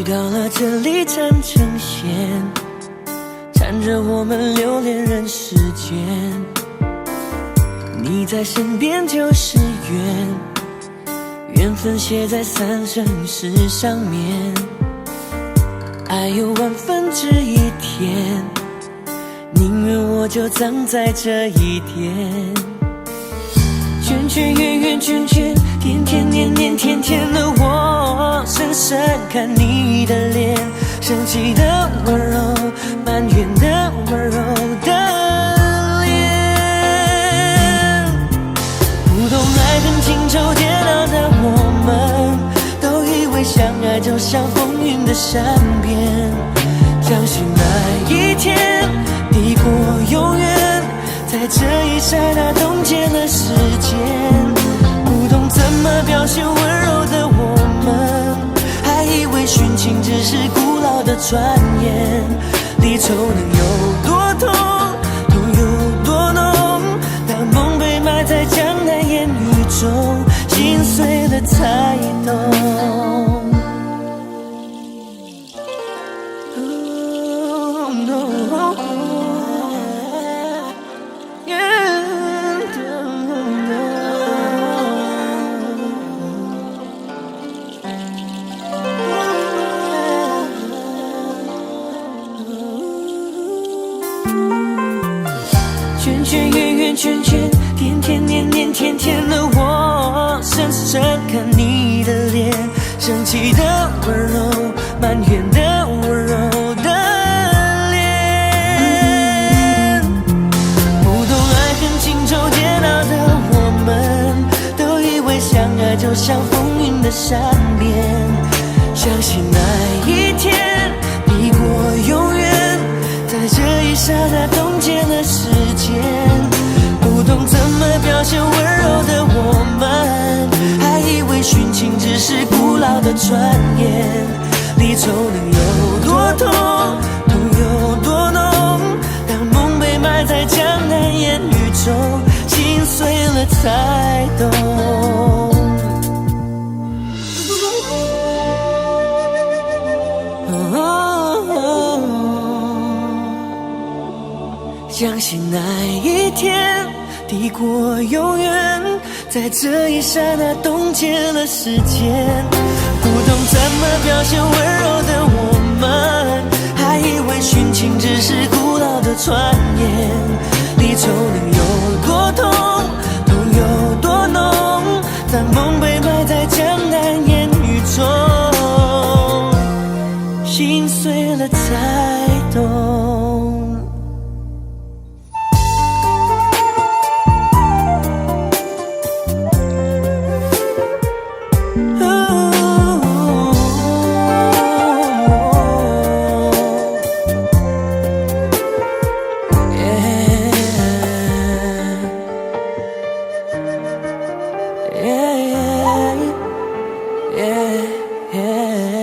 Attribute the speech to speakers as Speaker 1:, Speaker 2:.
Speaker 1: 到了这里缠成线，缠着我们留恋人世间。你在身边就是缘，缘分写在三生石上面。爱有1/1000，宁愿我就葬在这一天。圈圈圆圆圈圈，天天年年天天的我，深深看你的脸，生气的温柔，埋怨的温柔的脸。不懂爱恨情仇煎熬的我们，都以为相爱就像风云的善变，相信那一天抵过永远，在这一刹那冻结了时间。不懂怎么表现温柔的我们，还以为殉情只是古老的传言。离愁能有多痛，痛有多浓，当梦被埋在江南烟雨中，心碎了才懂。圈圈圆圆圈圈，天天年年天天的我，深深看你的脸，生气的温柔，埋怨的温柔的脸。不懂爱恨情仇煎熬的我们，都以为相爱就像风云的善变，相信那一天抵过永远，在这一刹那冻结了时间。不懂怎么表现温柔的我们，还以为殉情只是古老的传言。离愁能有多痛，痛有多浓，当梦被埋在江南烟雨中，心碎了才懂。相信那一天抵过永远，在这一刹那冻结了时间。不懂怎么表现温柔的我们，还以为殉情只是古老的传言。离愁能有多痛，痛有多浓，当梦被埋在江南烟雨中，心碎了才懂。Yeah.